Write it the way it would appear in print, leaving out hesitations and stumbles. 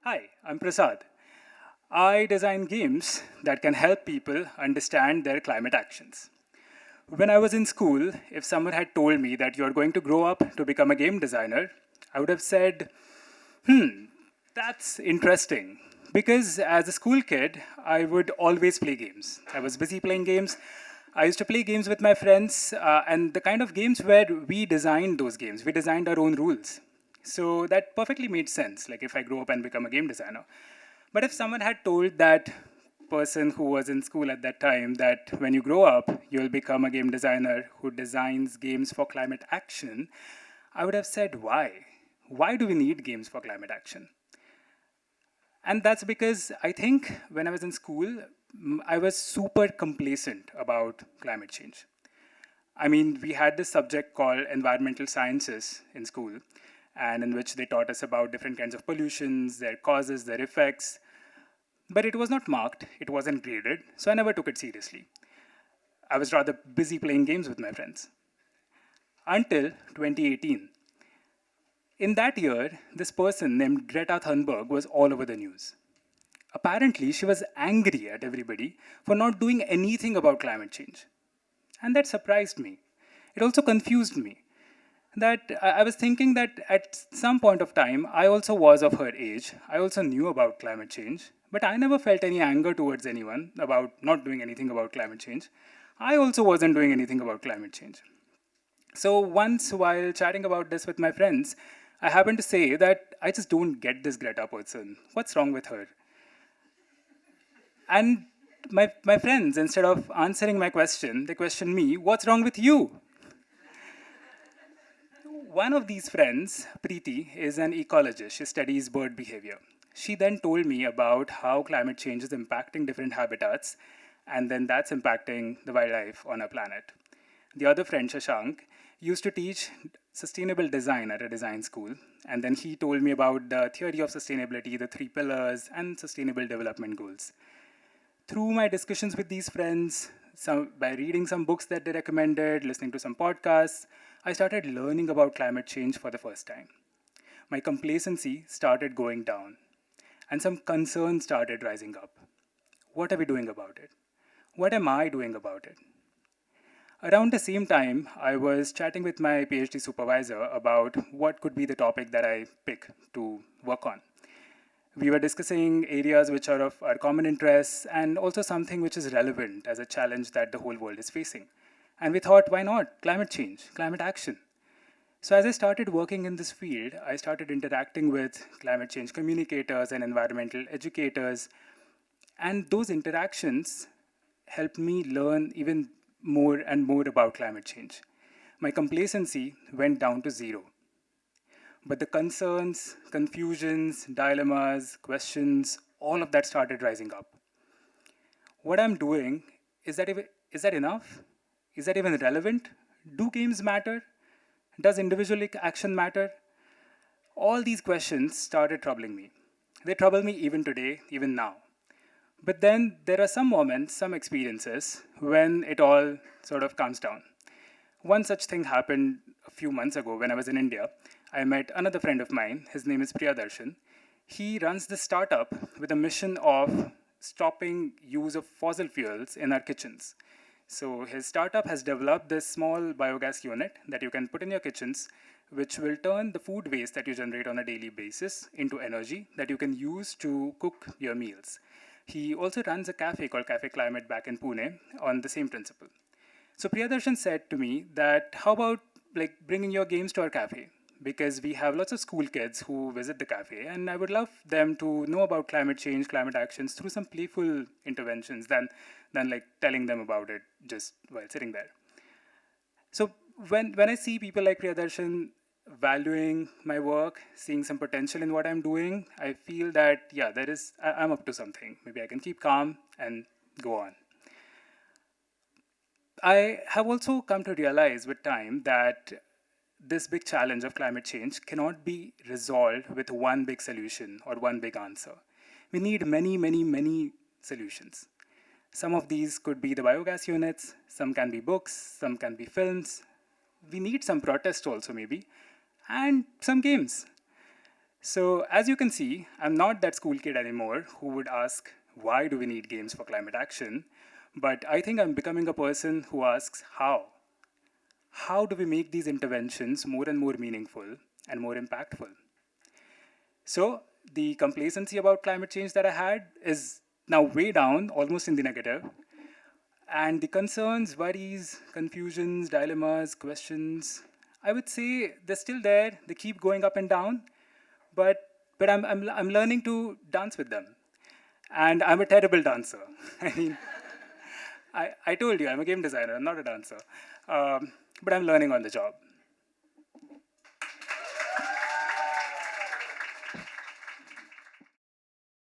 Hi, I'm Prasad. I design games that can help people understand their climate actions. When I was in school, if someone had told me that you're going to grow up to become a game designer, I would have said, that's interesting. Because as a school kid, I would always play games. I was busy playing games. I used to play games with my friends, and the kind of games where we designed those games, we designed our own rules. So that perfectly made sense, like if I grow up and become a game designer. But if someone had told that person who was in school at that time that when you grow up, you'll become a game designer who designs games for climate action, I would have said, why? Why do we need games for climate action? And that's because I think when I was in school, I was super complacent about climate change. I mean, we had this subject called environmental sciences in school, and in which they taught us about different kinds of pollutions, their causes, their effects. But it was not marked, it wasn't graded, so I never took it seriously. I was rather busy playing games with my friends. Until 2018. In that year, this person named Greta Thunberg was all over the news. Apparently, she was angry at everybody for not doing anything about climate change. And that surprised me. It also confused me. That I was thinking that at some point of time, I also was of her age. I also knew about climate change, but I never felt any anger towards anyone about not doing anything about climate change. I also wasn't doing anything about climate change. So once, while chatting about this with my friends, I happened to say that I just don't get this Greta person. What's wrong with her? And my friends, instead of answering my question, they questioned me, what's wrong with you? One of these friends, Preeti, is an ecologist. She studies bird behavior. She then told me about how climate change is impacting different habitats, and then that's impacting the wildlife on our planet. The other friend, Shashank, used to teach sustainable design at a design school, and then he told me about the theory of sustainability, the three pillars, and sustainable development goals. Through my discussions with these friends, by reading some books that they recommended, listening to some podcasts, I started learning about climate change for the first time. My complacency started going down, and some concerns started rising up. What are we doing about it? What am I doing about it? Around the same time, I was chatting with my PhD supervisor about what could be the topic that I pick to work on. We were discussing areas which are of our common interests and also something which is relevant as a challenge that the whole world is facing. And we thought, why not? Climate change, climate action. So as I started working in this field, I started interacting with climate change communicators and environmental educators. And those interactions helped me learn even more and more about climate change. My complacency went down to zero. But the concerns, confusions, dilemmas, questions, all of that started rising up. What I'm doing, is that enough? Is that even relevant? Do games matter? Does individual action matter? All these questions started troubling me. They trouble me even today, even now. But then there are some moments, some experiences when it all sort of calms down. One such thing happened a few months ago when I was in India. I met another friend of mine. His name is Priyadarshan. He runs this startup with a mission of stopping use of fossil fuels in our kitchens. So his startup has developed this small biogas unit that you can put in your kitchens, which will turn the food waste that you generate on a daily basis into energy that you can use to cook your meals. He also runs a cafe called Cafe Climate back in Pune on the same principle. So Priyadarshan said to me that how about like bringing your games to our cafe? Because we have lots of school kids who visit the cafe, and I would love them to know about climate change, climate actions through some playful interventions than like telling them about it just while sitting there. So when I see people like Priyadarshan valuing my work, seeing some potential in what I'm doing, I feel that yeah, I'm up to something. Maybe I can keep calm and go on. I have also come to realize with time that this big challenge of climate change cannot be resolved with one big solution or one big answer. We need many, many, many solutions. Some of these could be the biogas units, some can be books, some can be films. We need some protest also, maybe, and some games. So, as you can see, I'm not that school kid anymore who would ask, why do we need games for climate action? But I think I'm becoming a person who asks, how? How do we make these interventions more and more meaningful and more impactful? So, the complacency about climate change that I had is now way down, almost in the negative. And the concerns, worries, confusions, dilemmas, questions, I would say they're still there. They keep going up and down, but I'm learning to dance with them. And I'm a terrible dancer. I mean, I told you, I'm a game designer, I'm not a dancer. But I'm learning on the job.